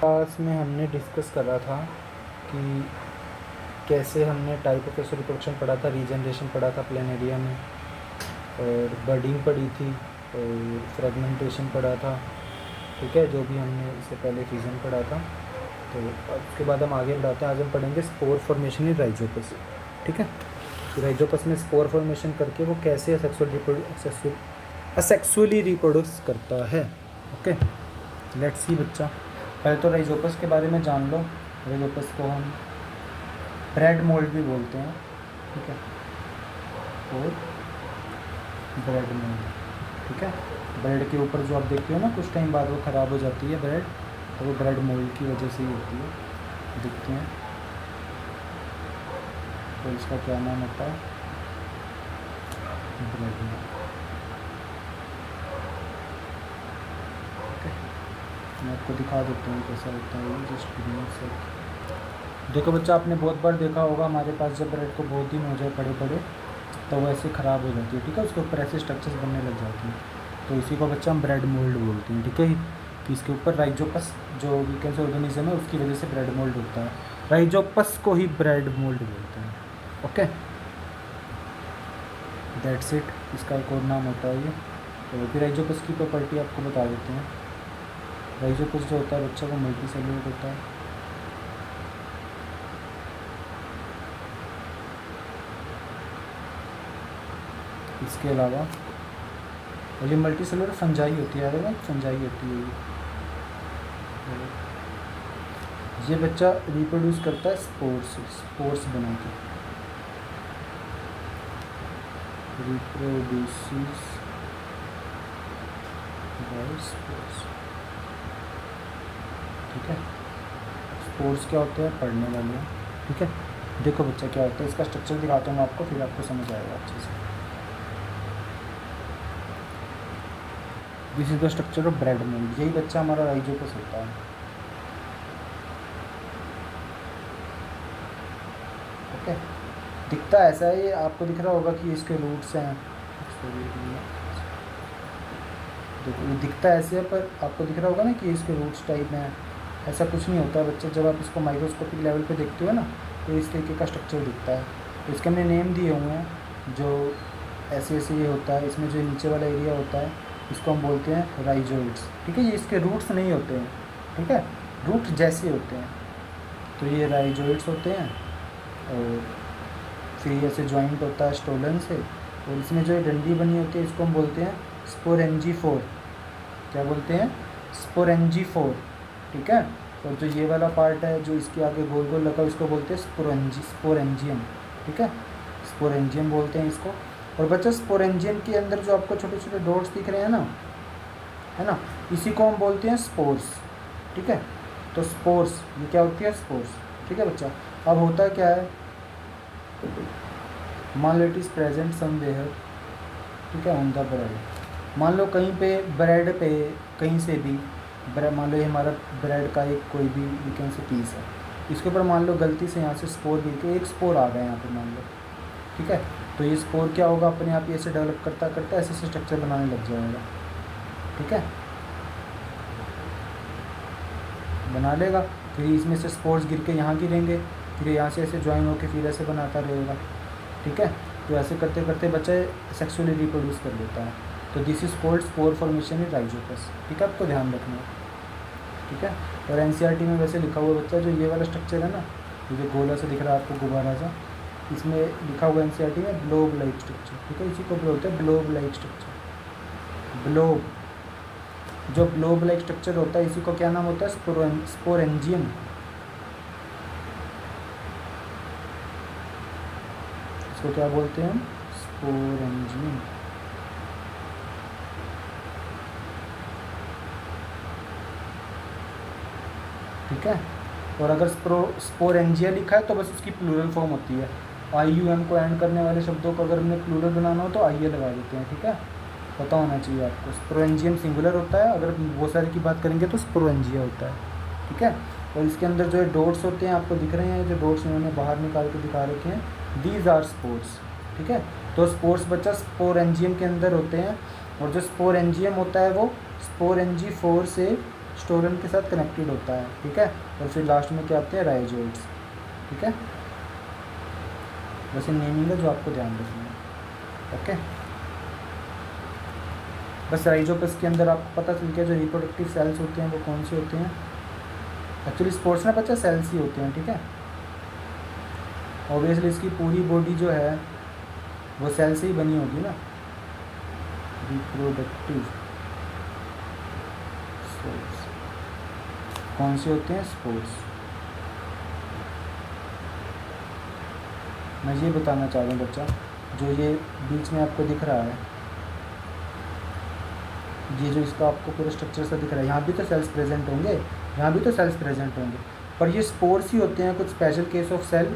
Class में हमने discuss करा था कि कैसे हमने टाइप ऑफ एसो रिप्रोडक्शन पढ़ा था, रीजनरेशन पढ़ा था प्लेनेरिया में, और बर्डिंग पढ़ी थी और फ्रेगमेंटेशन पढ़ा था। ठीक है, जो भी हमने इससे पहले फिजन पढ़ा था। तो उसके बाद हम आगे बढ़ाते हैं। आज हम पढ़ेंगे स्पोर फॉर्मेशन इन राइजोपस। ठीक है, तो राइजोपस में स्पोर फॉर्मेशन करके वो कैसे असेक्सुअली रिप्रोड्यूस करता है। ओके, लेट्स सी बच्चा। पहले तो राइजोपस के बारे में जान लो। राइजोपस को हम ब्रेड मोल्ड भी बोलते हैं। ठीक है, और ब्रेड मोल्ड। ठीक है, ब्रेड के ऊपर जो आप देखते हो ना, कुछ टाइम बाद वो ख़राब हो जाती है ब्रेड, तो वो ब्रेड मोल्ड की वजह से ही होती है। दिखते हैं, तो इसका क्या नाम होता है? Bread mould. मैं आपको दिखा देता हूँ कैसा होता है। जस्ट देखो बच्चा, आपने बहुत बार देखा होगा हमारे पास जब ब्रेड को बहुत दिन हो जाए पड़े पड़े, तो वो ऐसे ख़राब हो जाती है। ठीक है, उसके ऊपर ऐसे स्ट्रक्चर्स बनने लग जाते हैं, तो इसी को बच्चा हम ब्रेड मोल्ड बोलते हैं। ठीक है, कि इसके ऊपर राइजोपस जो वीकेंस ऑर्गेनिज्म है उसकी वजह से ब्रेड मोल्ड होता है। राइजोपस को ही ब्रेड मोल्ड बोलते हैं। Okay, that's it. इसका एक और नाम होता है ये। तो फिर राइजोपस की प्रॉपर्टी आपको बता देते हैं। राइजोपस जो होता है बच्चा, को मल्टी सेलुलर होता है। इसके अलावा और ये मल्टी सेलुलर फंजाई होती है। अगर फंजाई होती है ये बच्चा रिप्रोड्यूस करता है स्पोर्स बना के। Reproduces by spores. ठीक है, स्पोर्स क्या होते हैं? पढ़ने वाले हैं। ठीक है, देखो बच्चा क्या होता है, इसका स्ट्रक्चर दिखाता हूँ आपको, फिर आपको समझ आएगा अच्छे से। This is the structure of bread mould. यही बच्चा हमारा राइजोपस होता है। ओके, दिखता ऐसा है। आपको दिख रहा होगा कि इसके रूट्स हैं। देखो ये दिखता ऐसे है, पर आपको दिख रहा होगा ना कि इसके रूट्स टाइप में। ऐसा कुछ नहीं होता है बच्चे, जब आप इसको माइक्रोस्कोपिक लेवल पे देखते हो ना, तो इस तरीके का स्ट्रक्चर दिखता है। तो इसके हमने नेम दिए हुए हैं, जो ऐसे ऐसे ये होता है। इसमें जो नीचे वाला एरिया होता है इसको हम बोलते हैं राइजोइड्स। ठीक है, ये इसके रूट्स नहीं होते हैं। ठीक है, रूट जैसे होते हैं। तो ये राइजोइड्स होते हैं, और फिर ऐसे जॉइंट होता है स्टोलन से, और इसमें जो डंडी बनी होती है इसको हम बोलते हैं स्पोरेंजिफोर। क्या बोलते हैं? स्पोरेंजिफोर। ठीक है, और जो ये वाला पार्ट है जो इसके आगे गोल गोल लगा, इसको बोलते हैं स्पोरेंजियम। ठीक है, स्पोरेंजियम बोलते हैं इसको। और बच्चा स्पोरेंजियम के अंदर जो आपको छोटे छोटे डॉट्स दिख रहे हैं ना, है ना, इसी को हम बोलते हैं स्पोर्स। ठीक है, तो स्पोर्स ये क्या होती है? स्पोर्स। ठीक है बच्चा, अब होता क्या है, मान लो इट इज़ प्रेजेंट समवेयर। ठीक है, ऑन द ब्रेड। मान लो कहीं पे ब्रेड पे कहीं से भी मान लो ये हमारा ब्रेड का एक कोई भी वीकेंड से पीस है, इसके ऊपर मान लो गलती से यहाँ से स्पोर गिर के एक स्पोर आ गया यहाँ पे मान लो। ठीक है, तो ये स्पोर क्या होगा, अपने आप ही ऐसे डेवलप करता करता ऐसे ऐसे स्ट्रक्चर बनाने लग जाएगा। ठीक है, बना लेगा, फिर इसमें से स्पोर्स गिर के यहाँ गिरेंगे, फिर यहाँ से ऐसे ज्वाइन होकर फिर ऐसे बनाता रहेगा। ठीक है, तो ऐसे करते करते बच्चा सेक्सुअली रिप्रोड्यूस कर लेता है। तो this is called spore formation in Rhizopus. ठीक है, आपको ध्यान रखना है। ठीक है, और एनसीईआरटी में वैसे लिखा हुआ बच्चा, जो ये वाला स्ट्रक्चर है ना, ये जो गोला से दिख रहा है आपको, गुब्बारा सा, इसमें लिखा हुआ एनसीईआरटी में ग्लोब लाइक स्ट्रक्चर। ठीक है, इसी को बोलते हैं ग्लोब लाइक स्ट्रक्चर। ग्लोब, जो ग्लोब लाइक स्ट्रक्चर होता है इसी को क्या नाम होता है? स्पोरेंजियम। इसको क्या बोलते हैं हम? स्पोरेंजियम। ठीक है, और अगर स्पोरेंजिया लिखा है तो बस उसकी प्लूरल फॉर्म होती है। IUM को एंड करने वाले शब्दों को अगर हमने प्लूरल बनाना हो तो आइए लगा देते हैं। ठीक है, पता होना चाहिए आपको। स्पोरेंजियम सिंगुलर होता है, अगर वो सारे की बात करेंगे तो स्पोरेंजिया होता है। ठीक है, और इसके अंदर जो डॉट्स होते हैं आपको दिख रहे हैं, जो डॉट्स इन्होंने बाहर निकाल के दिखा रखे हैं, दीज आर स्पोर्स। ठीक है, तो स्पोर्स बच्चा स्पोरेंजियम के अंदर होते हैं, और जो स्पोरेंजियम होता है वो स्पोरेंजिफोर से स्टोरन के साथ कनेक्टेड होता है, ठीक है। और फिर लास्ट में क्या आते हैं, राइजोइड्स, ठीक है। वैसे नेमिंग है जो आपको ध्यान रखना है, ओके। बस राइजोपस के अंदर आपको पता चल गया जो रिप्रोडक्टिव सेल्स होते हैं वो कौन से होते हैं। एक्चुअली स्पोर्ट्स में बच्चा सेल्स ही होते हैं, ठीक है। ऑब्वियसली इसकी पूरी बॉडी जो है वो सेल से ही बनी होगी ना। रिप्रोडक्टिव सेल्स कौन से होते हैं, स्पोर्ट्स। मैं ये बताना चाह रहा हूँ बच्चा, जो ये बीच में आपको दिख रहा है, ये जो इसका आपको पूरा स्ट्रक्चर सा दिख रहा है, यहाँ भी तो सेल्स प्रेजेंट होंगे, यहाँ भी तो सेल्स प्रेजेंट होंगे, पर ये स्पोर्स ही होते हैं, कुछ स्पेशल केस ऑफ सेल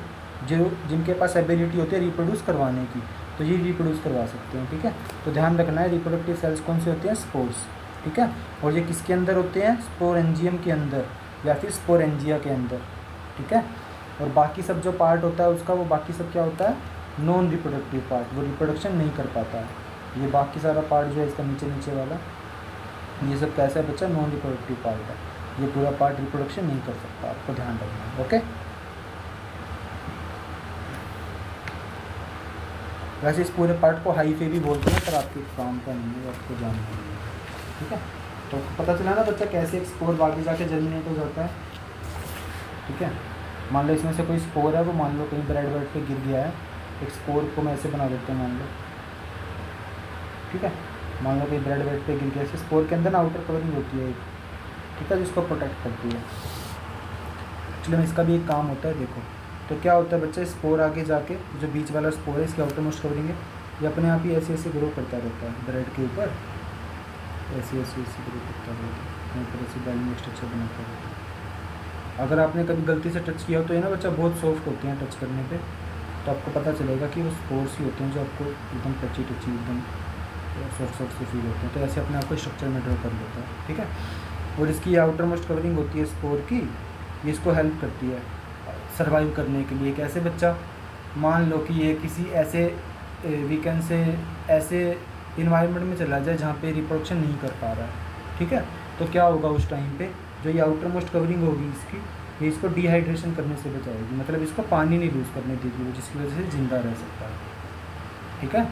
जो जिनके पास एबिलिटी होती है रिप्रोड्यूस करवाने की, तो ये रिप्रोड्यूस करवा सकते हैं, ठीक है। तो ध्यान रखना है रिप्रोडक्टिव सेल्स कौन से होते हैं, स्पोर्स, ठीक है। और ये किसके अंदर होते हैं, स्पोरेंजियम के अंदर या फिर स्पोरेंजिया के अंदर, ठीक है। और बाकी सब जो पार्ट होता है उसका, वो बाकी सब क्या होता है, नॉन रिप्रोडक्टिव पार्ट, वो रिप्रोडक्शन नहीं कर पाता है। ये बाकी सारा पार्ट जो है इसका नीचे नीचे वाला, ये सब कैसा है बच्चा, नॉन रिप्रोडक्टिव पार्ट है, ये पूरा पार्ट रिप्रोडक्शन नहीं कर सकता, आपको ध्यान रखना है, ओके। वैसे इस पूरे पार्ट को हाईफे भी बोलते हैं, पर आपके काम का नहीं है, आपको जानना नहीं है, ठीक है। तो पता चला ना बच्चा कैसे एक स्पोर आगे जाके जर्मिनेट हो जाता है, ठीक है। मान लो इसमें से कोई स्पोर है, वो मान लो कहीं ब्रेड वर्ड पे गिर गया है, एक स्पोर को मैं ऐसे बना देते हैं, मान लो, ठीक है। मान लो कहीं ब्रेड वर्ड पे गिर गया, ऐसे स्पोर के अंदर ना आउटर कवरिंग होती है एक, ठीक है, जिसको प्रोटेक्ट करती है। एक्चुअली इसका भी एक काम होता है, देखो तो क्या होता है बच्चा, स्पोर आगे जाके जो बीच वाला स्पोर है इसकी आउटर मोस्ट कवरिंग है, ये अपने आप ही ऐसे ऐसे ग्रो करता रहता है ब्रेड के ऊपर, ऐसे ऐसे ऐसे ग्रो करता रहता है, यहाँ पर ऐसे बैलिंग स्ट्रक्चर बनाता रहता है। अगर आपने कभी गलती से टच किया हो तो ये ना बच्चा बहुत सॉफ्ट होते हैं टच करने पे, तो आपको पता चलेगा कि वो स्पोर्स ही होते हैं जो आपको एकदम टची टची एकदम सॉफ्ट सॉफ्ट से फील होते हैं। तो ऐसे अपने आप को स्ट्रक्चर में ड्रॉ कर लेता है, ठीक है। और इसकी आउटर मोस्ट कवरिंग होती है स्पोर की, ये इसको हेल्प करती है सर्वाइव करने के लिए। कैसे बच्चा, मान लो कि ये किसी ऐसे वीकेंड से ऐसे इन्वायरमेंट में चला जाए जहाँ पे रिप्रोडक्शन नहीं कर पा रहा है, ठीक है। तो क्या होगा उस टाइम पे, जो ये आउटर मोस्ट कवरिंग होगी इसकी, ये इसको डिहाइड्रेशन करने से बचाएगी, मतलब इसको पानी नहीं लूज़ करने देगी वो, जिसकी वजह से ज़िंदा रह सकता है, ठीक है।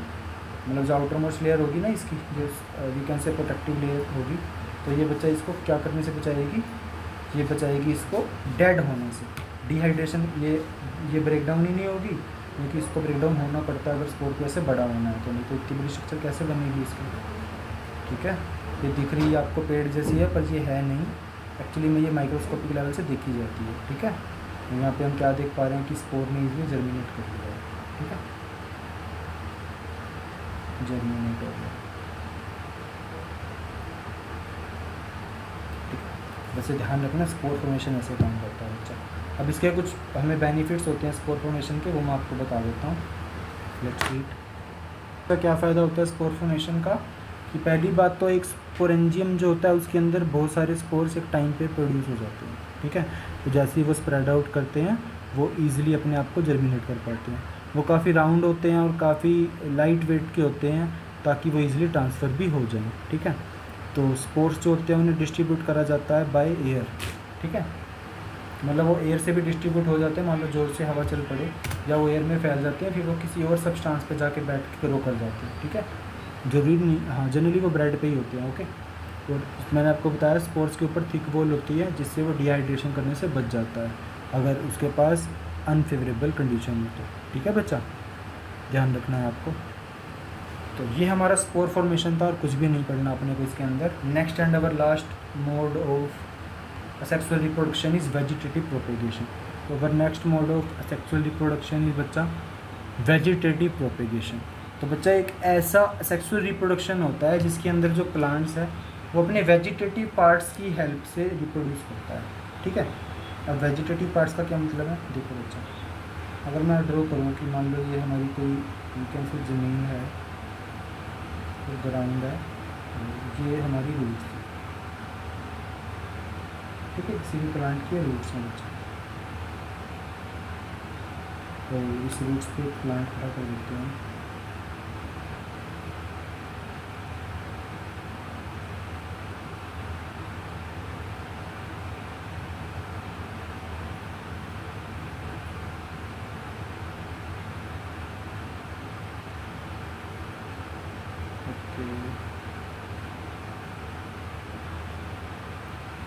मतलब जो आउटर मोस्ट लेयर होगी ना इसकी, जो वीकेंड से प्रोटेक्टिव लेयर होगी, तो ये बच्चा इसको क्या करने से बचाएगी, ये बचाएगी इसको डेड होने से, डिहाइड्रेशन, ये ब्रेकडाउन ही नहीं होगी, क्योंकि इसको ब्रेकडाउन होना पड़ता है अगर स्पोर को ऐसे बड़ा होना है, तो नहीं तो इतनी बड़ी स्ट्रक्चर कैसे बनेगी इसकी, ठीक है। ये दिख रही है आपको पेड़ जैसी है, पर ये है नहीं, एक्चुअली में ये माइक्रोस्कोपिक लेवल से देखी जाती है, ठीक है। यहाँ पे हम क्या देख पा रहे हैं कि स्पोर ने इसमें जर्मिनेट कर दिया है, ठीक है, जर्मिनेट हो गया, ठीक है। वैसे ध्यान रखना स्पोर फॉर्मेशन ऐसे काम करता है बच्चा। अब इसके कुछ हमें बेनिफिट्स होते हैं स्पोर फॉर्मेशन के, वो मैं आपको बता देता हूँ। Let's read. तो क्या फ़ायदा होता है स्पोर फॉर्मेशन का, कि पहली बात तो एक स्पोरेंजियम जो होता है उसके अंदर बहुत सारे स्पोर्स एक टाइम पे प्रोड्यूस हो जाते हैं, ठीक है। तो जैसे ही वो स्प्रेड आउट करते हैं वो ईज़िली अपने आप को जर्मिनेट कर पाते हैं। वो काफ़ी राउंड होते हैं और काफ़ी लाइट वेट के होते हैं, ताकि वो ईज़िली ट्रांसफ़र भी हो जाएं, ठीक है। तो स्पोर्स जो होते हैं उन्हें डिस्ट्रीब्यूट करा जाता है बाय एयर, ठीक है। मतलब वो एयर से भी डिस्ट्रीब्यूट हो जाते हैं, मान लो जोर से हवा चल पड़े या वो एयर में फैल जाते हैं, फिर वो किसी और सब्सटेंस पे जाके बैठ के ग्रो कर जाते हैं, ठीक है। जरूरी नहीं, हाँ जनरली वो ब्रेड पे ही होते हैं, ओके। और मैंने आपको बताया स्पोर्स के ऊपर थिक वॉल होती है, जिससे वो डिहाइड्रेशन करने से बच जाता है अगर उसके पास अनफेवरेबल कंडीशन हो तो, ठीक है बच्चा, ध्यान रखना है आपको। तो ये हमारा स्पोर फॉर्मेशन था और कुछ भी नहीं पढ़ना अपने को इसके अंदर। Next and our last mode of asexual reproduction is vegetative propagation. तो अगर next mode of asexual reproduction is बच्चा वेजिटेटिव प्रोपेगेशन। तो बच्चा एक ऐसा सेक्सुअल रिप्रोडक्शन होता है जिसके अंदर जो प्लांट्स है वो अपने वेजिटेटिव पार्ट्स की हेल्प से रिप्रोड्यूस करता है, ठीक है। अब वेजिटेटिव पार्ट्स का क्या मतलब है, देखो बच्चा, अगर मैं ड्रॉ करूँ कि मान लो ये हमारी कोई कैसी ज़मीन है, ग्राउंड है, ये हमारी रूट्स, ठीक है, किसी भी प्लांट के रूट्स हैं बच्चा। तो इस रूट्स पे प्लांट खड़ा कर देते हैं,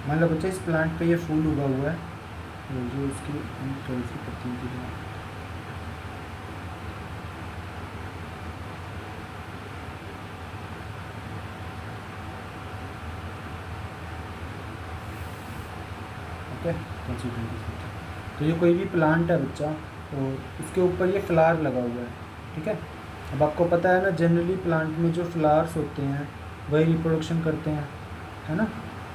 मान लो बच्चा इस प्लांट पे ये फूल उगा हुआ है, और जो उसकी थोड़ी सी पत्तियों की जो ओके तो ये कोई भी प्लांट है बच्चा, और इसके ऊपर ये फ्लावर लगा हुआ है, ठीक है। अब आपको पता है ना, जनरली प्लांट में जो फ्लावर्स होते हैं वही रिप्रोडक्शन करते हैं, है ना।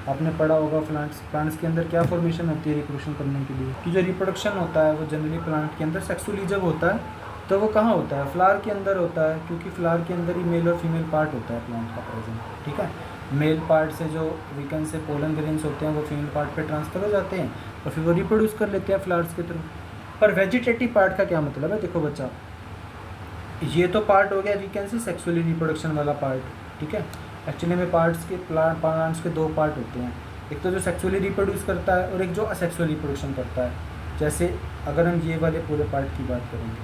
आपने पढ़ा होगा प्लांट्स के अंदर क्या फॉर्मेशन होती है रिप्रोडक्शन करने के लिए, कि जो रिप्रोडक्शन होता है वो जनरली प्लांट के अंदर सेक्सुअली जब होता है तो वो कहाँ होता है, फ्लावर के अंदर होता है, क्योंकि फ्लावर के अंदर ही मेल और फीमेल पार्ट होता है प्लांट का प्रेजेंट, ठीक है। मेल पार्ट से जो वीकन से पोलन ग्रेन्स होते हैं वो फीमेल पार्ट पे ट्रांसफ़र हो जाते हैं और फिर वो रिप्रोड्यूस कर लेते हैं फ्लावर्स के थ्रू। पर वेजिटेटिव पार्ट का क्या मतलब है, देखो बच्चा, ये तो पार्ट हो गया वीकन से सेक्सुअली रिप्रोडक्शन वाला पार्ट, ठीक है। एक्चुअली में पार्ट्स के प्लांट्स के दो पार्ट होते हैं, एक तो जो सेक्सुअली रिप्रोड्यूस करता है और एक जो असेक्सुअल रिप्रोडक्शन करता है। जैसे अगर हम ये वाले पूरे पार्ट की बात करेंगे,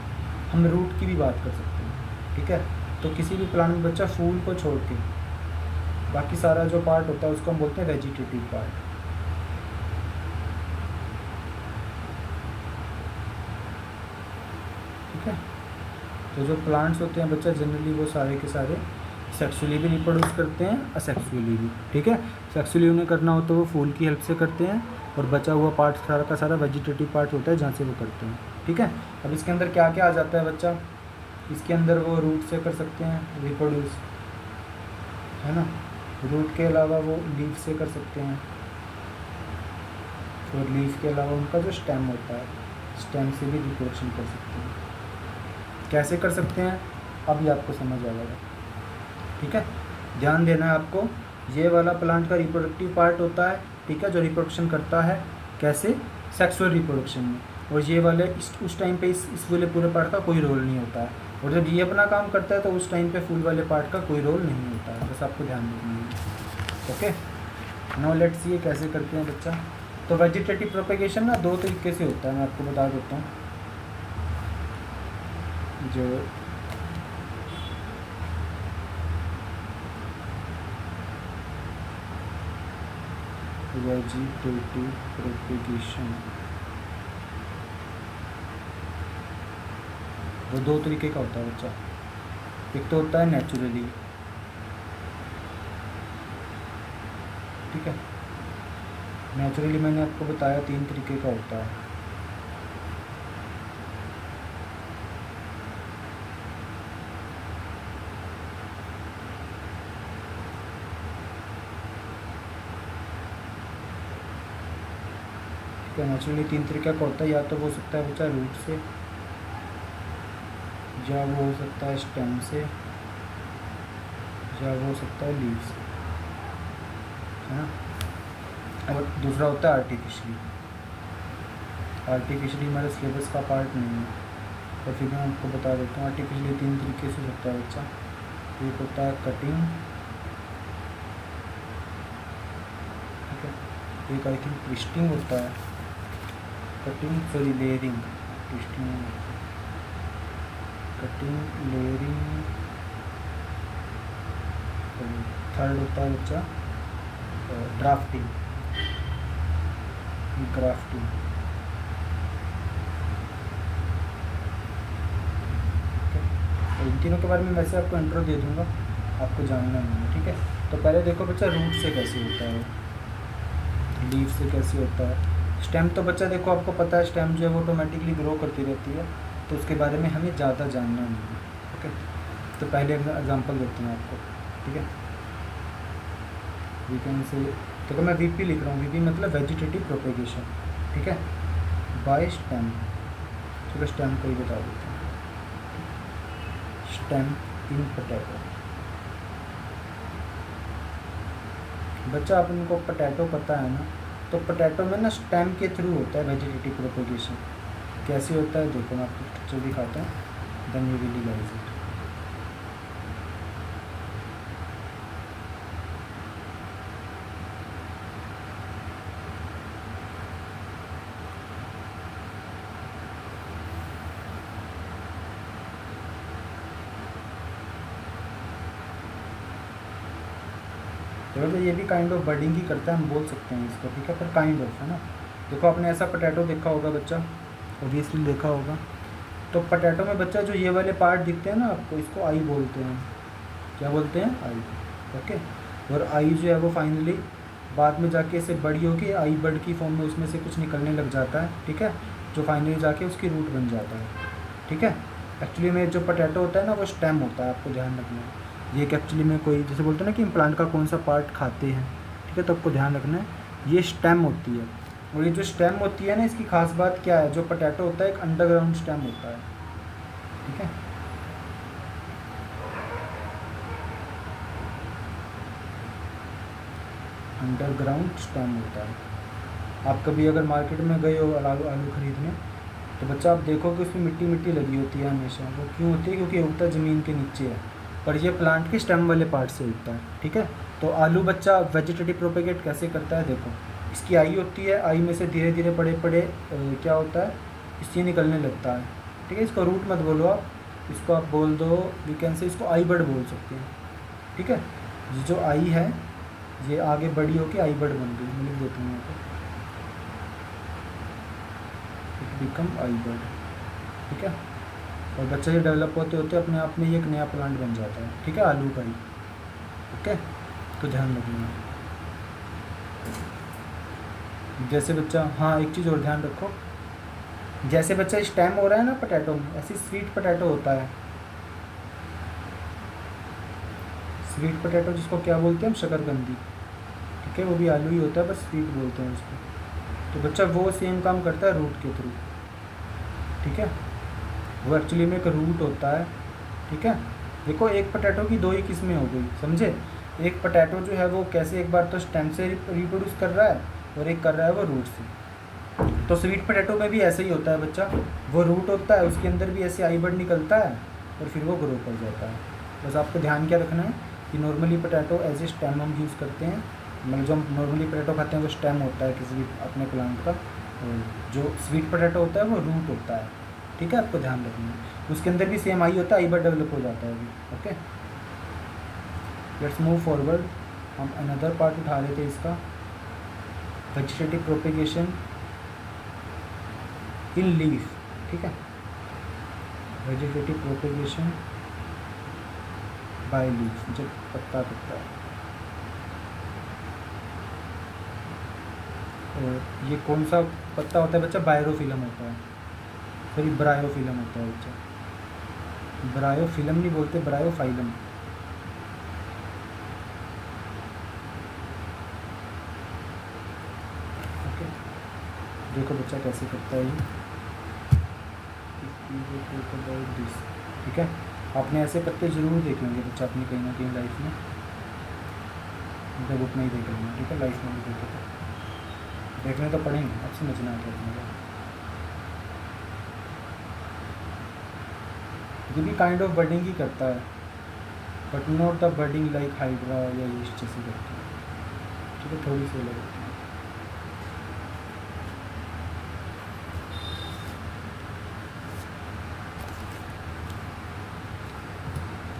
हम रूट की भी बात कर सकते हैं, ठीक है। तो किसी भी प्लांट में बच्चा फूल को छोड़ के बाकी सारा जो पार्ट होता है उसको हम बोलते हैं वेजिटेटिव पार्ट, ठीक है। तो जो प्लांट्स होते हैं बच्चा जनरली वो सारे के सारे सेक्सुअली भी रिप्रोड्यूस करते हैं, असेक्सुअली भी, ठीक है। सेक्सुअली उन्हें करना हो तो वो फूल की हेल्प से करते हैं, और बचा हुआ पार्ट सारा का सारा वेजिटेटिव पार्ट होता है जहाँ से वो करते हैं, ठीक है। अब इसके अंदर क्या क्या आ जाता है बच्चा, इसके अंदर वो रूट से कर सकते हैं रिप्रोड्यूस, है ना। रूट के अलावा वो लीफ से कर सकते हैं, और लीफ के अलावा उनका जो स्टेम होता है, स्टेम से भी रिप्रोडक्शन कर सकते हैं। कैसे कर सकते हैं अभी आपको समझ आ जाएगा, ठीक है। ध्यान देना है आपको, ये वाला प्लांट का रिप्रोडक्टिव पार्ट होता है, ठीक है, जो रिप्रोडक्शन करता है कैसे, सेक्सुअल रिप्रोडक्शन में, और ये वाले उस टाइम पे इस वाले पूरे पार्ट का कोई रोल नहीं होता है, और जब ये अपना काम करता है तो उस टाइम पे फूल वाले पार्ट का कोई रोल नहीं होता है, बस आपको ध्यान रखना है, ओके। नाउ लेट्स सी कैसे करते हैं बच्चा। तो वेजिटेटिव प्रोपेगेशन ना दो तरीके से होता है, मैं आपको बता देता हूँ। जो वेजिटेटिव प्रोपेगेशन वो दो तरीके का होता है बच्चा। एक तो होता है नेचुरली, ठीक है। नेचुरली मैंने आपको बताया 3 तरीके का होता है। नेचुरली 3 तरीके का होता है, या तो वो हो सकता है बच्चा रूट से, या वो हो सकता है स्टेम से, या वो हो सकता है लीव से, है ना। और दूसरा होता है आर्टिफिशली। आर्टिफिशली हमारे सिलेबस का पार्ट नहीं है, तो फिर मैं आपको बता देता हूँ। आर्टिफिशली 3 तरीके से होता है बच्चा। एक होता है कटिंग, ठीक है। एक आई थिंक ट्विस्टिंग होता है, cutting sorry layering, twisting, cutting, layering. Third होता है बच्चा ड्राफ्टिंग, ग्राफ्टिंग, तो इन तीनों के बारे में वैसे आपको इंट्रो दे दूंगा, आपको जानना नहीं है, ठीक है। तो पहले देखो बच्चा रूट से कैसे होता है, लीफ से कैसे होता है। स्टेम तो बच्चा देखो आपको पता है, स्टेम जो है वो ऑटोमेटिकली ग्रो करती रहती है, तो उसके बारे में हमें ज़्यादा जानना नहीं है, ओके। तो पहले एग्जांपल देते हैं आपको, ठीक है। वीकेंड से देखो मैं वीपी लिख रहा हूँ, वीपी मतलब वेजिटेटिव प्रोपेगेशन, ठीक है, बाय स्टेम। चलो स्टेम को ही बता देते हैं, स्टेम इन पोटैटो। बच्चा आप इनको पोटैटो पता है ना, तो पोटैटो में ना स्टेम के थ्रू होता है वेजिटेटिव प्रोपेगेशन। कैसे होता है देखो, मैं आपको पिक्चर दिखाता हूँ, then you will realise it. तो ये भी काइंड ऑफ बर्डिंग ही करता है, हम बोल सकते हैं इसको, ठीक है, पर काइंड ऑफ है ना। देखो आपने ऐसा पोटैटो देखा होगा बच्चा, ऑब्वियसली देखा होगा। तो पोटैटो में बच्चा जो ये वाले पार्ट दिखते हैं ना आपको, इसको आई बोलते हैं। क्या बोलते हैं? आई। ओके। और आई जो है वो फाइनली बाद में जाके इसे बड़ी होगी आई बर्ड की फॉर्म में उसमें से कुछ निकलने लग जाता है, ठीक है, जो फाइनली जाके उसकी रूट बन जाता है, ठीक है। एक्चुअली में जो पोटैटो होता है ना वो स्टेम होता है, आपको ध्यान रखना है। ये कि एक्चुअली में कोई जैसे बोलते हैं ना कि हम प्लांट का कौन सा पार्ट खाते हैं, ठीक है, तो आपको ध्यान रखना है ये स्टेम होती है। और ये जो स्टेम होती है ना, इसकी खास बात क्या है, जो पोटैटो होता है एक अंडरग्राउंड स्टेम होता है, ठीक है। अंडरग्राउंड स्टेम होता है। आप कभी अगर मार्केट में गए हो आलू खरीदने, तो बच्चा आप देखो कि उसमें मिट्टी मिट्टी लगी होती है हमेशा। वो क्यों होती है? क्योंकि उगता ज़मीन के नीचे है, पर ये प्लांट के स्टेम वाले पार्ट से उगता है, ठीक है। तो आलू बच्चा वेजिटेटिव प्रोपेगेट कैसे करता है? देखो, इसकी आई होती है, आई में से धीरे धीरे बड़े बड़े क्या होता है, इससे निकलने लगता है, ठीक है। इसको रूट मत बोलो आप, इसको आप बोल दो, वी कैन से इसको आई बर्ड बोल सकते हैं, ठीक है। ये जो आई है ये आगे बड़ी होकर आई बर्ड बन गई, मैं लिख देता हूँ यहाँ पर, इट बिकम आई बर्ड, ठीक है। और बच्चा ये डेवलप होते होते अपने आप में ये एक नया प्लांट बन जाता है, ठीक है, आलू का ही, ओके। तो ध्यान रखना। जैसे बच्चा, हाँ एक चीज़ और ध्यान रखो, जैसे बच्चा स्टेम हो रहा है ना पोटैटो में, ऐसे स्वीट पोटैटो होता है। स्वीट पोटैटो जिसको क्या बोलते हैं हम? शकरकंदी, ठीक है, वो भी आलू ही होता है, बस स्वीट बोलते हैं उसको। तो बच्चा वो सेम काम करता है रूट के थ्रू, ठीक है। वो एक्चुअली में एक रूट होता है, ठीक है। देखो एक पोटैटो की दो ही किस्में हो गई, समझे। एक पोटैटो जो है वो कैसे, एक बार तो स्टेम से रिप्रोड्यूस कर रहा है और एक कर रहा है वो रूट से। तो स्वीट पोटैटो में भी ऐसे ही होता है बच्चा, वो रूट होता है, उसके अंदर भी ऐसे आई बर्ड निकलता है और फिर वो ग्रो कर जाता है। बस आपको ध्यान क्या रखना है कि normally potato as a stem हम यूज़ करते हैं, मतलब जो हम नॉर्मली पोटैटो खाते हैं वो स्टेम होता है किसी भी अपने प्लांट का, और जो स्वीट पोटैटो होता है वो रूट होता है, ठीक है। आपको ध्यान रखना है, उसके अंदर भी सेम आई होता है, आई बर्ड डेवलप हो जाता है अभी, ओके। Let's move forward. हम अनदर पार्ट उठा रहे थे इसका, वेजिटेटिव प्रोपेगेशन इन लीफ, ठीक है, वेजिटेटिव प्रोपेगेशन बाय लीफ, जब पत्ता कटता है। और ये कौन सा पत्ता होता है बच्चा? बायरोफिलम होता है, सॉरी ब्रायोफिलम होता है बच्चा, ब्रायोफिलम नहीं बोलते, ब्रायोफाइलम। ओके, देखो बच्चा कैसे करता है ये, ठीक है। आपने ऐसे पत्ते ज़रूर देख लेंगे बच्चा अपनी कहीं ना कहीं लाइफ में, बुक में ही देख लेंगे, ठीक है, लाइफ में भी देखे तो देखने तो पड़ेंगे, अब समझना है क्या। ये भी काइंड ऑफ बर्डिंग ही करता है, but not the birding like हाइड्रा या इस जैसे करता है, ठीक है, थोड़ी सी लगती है।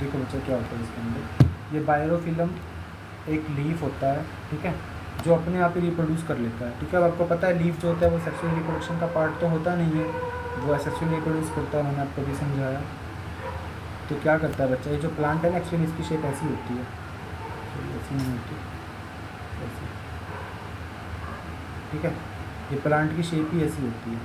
देखो बच्चा क्या होता है इसके अंदर, ये बायरोफिलम एक लीफ होता है, ठीक है, जो अपने आप ही रिप्रोड्यूस कर लेता है, ठीक है। अब आपको पता है लीफ जो होता है वो सेक्सुअल रिप्रोडक्शन का पार्ट तो होता नहीं है, वो सेक्सुअल रिप्रोड्यूस करता है, मैंने आपको भी समझाया। तो क्या करता है बच्चा, ये जो प्लांट है ना एक्चुअली इसकी शेप ऐसी होती है, ऐसी नहीं होती, ऐसी, ठीक है, ये प्लांट की शेप ही ऐसी होती है,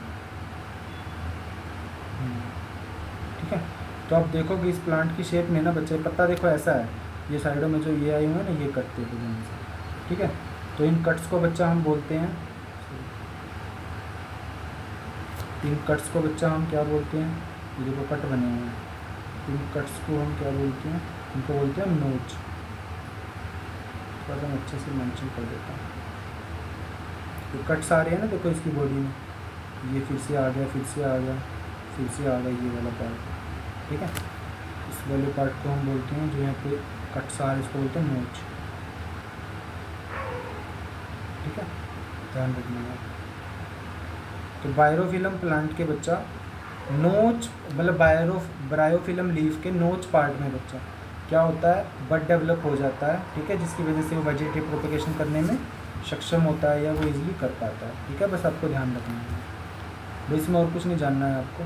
ठीक है। तो आप देखोगे इस प्लांट की शेप में ना बच्चे, पत्ता देखो ऐसा है, ये साइडों में जो ये आए हुए हैं ना ये कटते थे जमीन से, ठीक है। तो इन कट्स को बच्चा हम बोलते हैं, इन कट्स को बच्चा हम क्या बोलते हैं, ये देखो कट बने हुए हैं, इन कट्स को हम क्या बोलते हैं, इनको बोलते हैं नोच। थोड़ा सा अच्छे से मेंशन कर देता हूँ, तो कट्स आ रहे हैं ना देखो इसकी बॉडी में, ये फिर से आ गया, फिर से आ गया, फिर से आ गया ये वाला पार्ट, ठीक है। इस वाले पार्ट को हम बोलते हैं, जो यहाँ पे कट्स आ रहे हैं इसको बोलते हैं नोच, ठीक है, ध्यान रखना है। तो बायरोफिलम प्लांट के बच्चा नोच, मतलब ब्रायोफिलम लीफ के नोच पार्ट में बच्चा क्या होता है, बड डेवलप हो जाता है, ठीक है, जिसकी वजह से वो वेजिटेटिव प्रोपगेशन करने में सक्षम होता है या वो इजीली कर पाता है, ठीक है। बस आपको ध्यान रखना है, बस इसमें और कुछ नहीं जानना है आपको।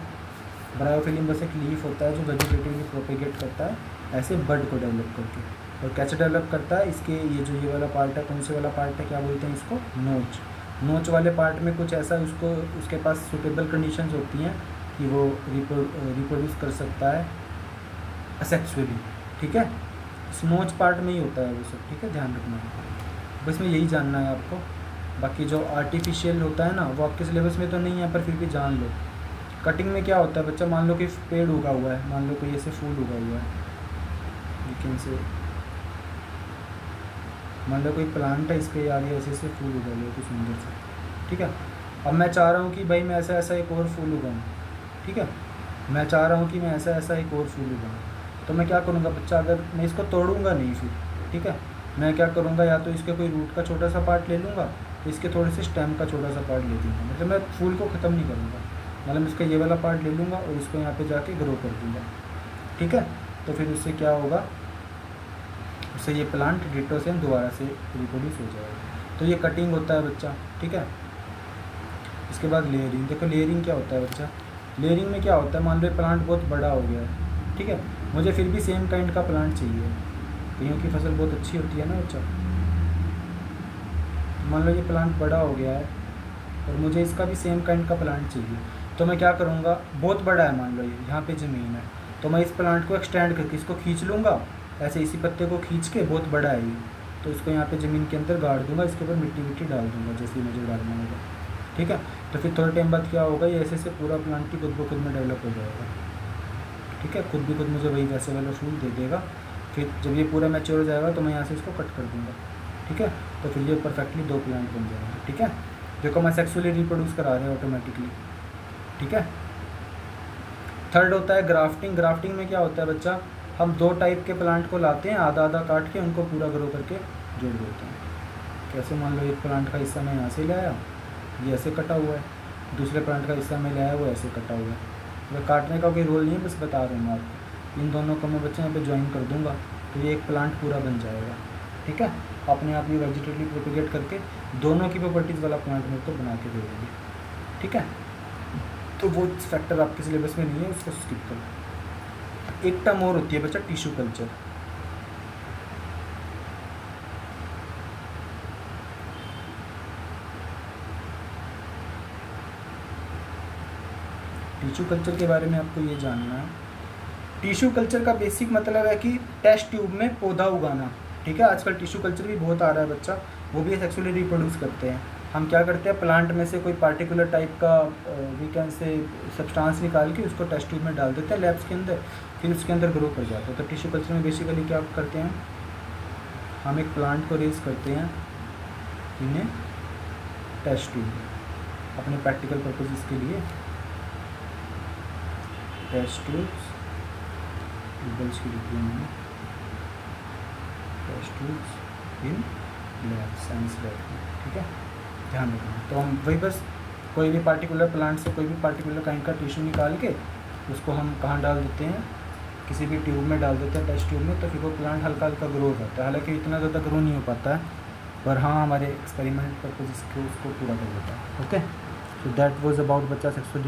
ब्रायोफिलिम बस एक लीफ होता है जो वेजिटेटिवली प्रोपेगेट करता है ऐसे बड को डेवलप करके। और कैसे डेवलप करता है, इसके ये जो ये वाला पार्ट है, कौन से वाला पार्ट है, क्या बोलते हैं इसको, नोच। नोच वाले पार्ट में कुछ ऐसा उसको उसके पास सुटेबल कंडीशंस होती हैं कि वो रिप्रोड्यूस कर सकता है असेक्सुअली, ठीक है। इस नोच पार्ट में ही होता है वो सब, ठीक है, ध्यान रखना है। बस में यही जानना है आपको। बाकी जो आर्टिफिशियल होता है ना वो आपके सिलेबस में तो नहीं है, पर फिर भी जान लो। कटिंग में क्या होता है बच्चा, मान लो कि पेड़ उगा हुआ है, मान लो कोई ऐसे फूल उगा हुआ है, लेकिन से मान लो कोई प्लांट है, इस पर आगे ऐसे ऐसे फूल उगा हुआ है कुछ सुंदर से, ठीक है। अब मैं चाह रहा हूँ कि भाई मैं ऐसा ऐसा एक और फूल उगाऊँ, ठीक है, मैं चाह रहा हूँ कि मैं ऐसा ऐसा एक और फूल उगाऊँ। तो मैं क्या करूँगा बच्चा, अगर मैं इसको तोड़ूंगा नहीं फिर, ठीक है, मैं क्या करूँगा, या तो इसके कोई रूट का छोटा सा पार्ट ले लूँगा, तो इसके थोड़े से स्टेम का छोटा सा पार्ट ले लूँगा, मतलब मैं फूल को ख़त्म नहीं करूँगा, मतलब इसका ये वाला पार्ट ले लूँगा और इसको यहाँ पे जाके ग्रो कर दूँगा, ठीक है। तो फिर उससे क्या होगा, उससे ये प्लांट डिटो से दोबारा से रिप्रोड्यूस हो जाएगा। तो ये कटिंग होता है बच्चा, ठीक है। इसके बाद लेयरिंग, देखो लेयरिंग क्या होता है बच्चा, लेयरिंग में क्या होता है, मान लो प्लांट बहुत बड़ा हो गया है, ठीक है, मुझे फिर भी सेम काइंड का प्लांट चाहिए, कईयों की फसल बहुत अच्छी होती है ना बच्चा। मान लो ये प्लांट बड़ा हो गया है और मुझे इसका भी सेम काइंड का प्लांट चाहिए, तो मैं क्या करूँगा, बहुत बड़ा है मान लो ये, यहाँ पे ज़मीन है, तो मैं इस प्लांट को एक्सटेंड करके इसको खींच लूँगा, ऐसे इसी पत्ते को खींच के, बहुत बड़ा है ये, तो इसको यहाँ पे ज़मीन के अंदर गाड़ दूँगा, इसके ऊपर मिट्टी मिट्टी डाल दूँगा जैसे मुझे डालना होगा, ठीक है। तो फिर थोड़े टाइम बाद क्या होगा, ये ऐसे ऐसे पूरा प्लांट ही खुद ब खुद में डेवलप हो जाएगा, ठीक है, खुद भी खुद मुझे वही वैसे वाला फूल दे देगा। फिर जब ये पूरा मैच्योर हो जाएगा तो मैं यहाँ से इसको कट कर दूँगा, ठीक है, तो फिर ये परफेक्टली 2 प्लांट बन जाएंगे, ठीक है। देखो मैं सेक्सुअली रिप्रोड्यूस करा रहे हैं ऑटोमेटिकली, ठीक है। थर्ड होता है ग्राफ्टिंग। ग्राफ्टिंग में क्या होता है बच्चा, हम 2 टाइप के प्लांट को लाते हैं, आधा आधा काट के उनको पूरा ग्रो करके जोड़ देते हैं। कैसे, मान लो एक प्लांट का हिस्सा मैं यहाँ से ले आया, ये ऐसे कटा हुआ है, दूसरे प्लांट का हिस्सा मैं ले आया वो ऐसे कटा हुआ है। वह काटने का कोई रोल नहीं है, बस बता रहा हूँ आपको। इन दोनों को मैं बच्चे यहाँ पे ज्वाइन कर दूँगा तो ये एक प्लांट पूरा बन जाएगा, ठीक है। अपने आप ये वेजिटेटिवली प्रोपेगेट करके दोनों की प्रॉपर्टीज़ वाला प्लांट मेरे को बना के दे देंगे, ठीक है। तो वो फैक्टर आपके सिलेबस में नहीं है, उसको स्किप करो। एक टर्म और होती है बच्चा, टिश्यू कल्चर। टिश्यू कल्चर के बारे में आपको ये जानना है। टिश्यू कल्चर का बेसिक मतलब है कि टेस्ट ट्यूब में पौधा उगाना, ठीक है। आजकल टिश्यू कल्चर भी बहुत आ रहा है बच्चा, वो भी सेक्सुअली रिप्रोड्यूस करते हैं। हम क्या करते हैं, प्लांट में से कोई पार्टिकुलर टाइप का वीकेंड से सब्सटेंस निकाल के उसको टेस्ट ट्यूब में डाल देते हैं लैब्स के अंदर, फिर उसके अंदर ग्रो कर जाता है। तो टिश्यू कल्चर में बेसिकली क्या करते हैं, हम एक प्लांट को रेज करते हैं इन्हें टेस्ट ट्यूब अपने प्रैक्टिकल पर्पजेज़ के लिए। टेस्ट ट्यूब्स गूगल्स की लिखी है, test tubes in lab, science lab, ठीक है, ध्यान रखना। तो हम वही बस कोई भी पार्टिकुलर प्लांट से कोई भी पार्टिकुलर काइंड का टिश्यू निकाल के उसको हम कहाँ डाल देते हैं, किसी भी ट्यूब में डाल देते हैं, टेस्ट ट्यूब में, तो फिर वो प्लांट हल्का हल्का ग्रो हो जाता है। हालांकि इतना ज़्यादा ग्रो नहीं हो पाता है, पर हाँ हमारे एक्सपेरिमेंट पर्पज को उसको पूरा कर देता है, okay. So that was about बच्चा सेक्सुअल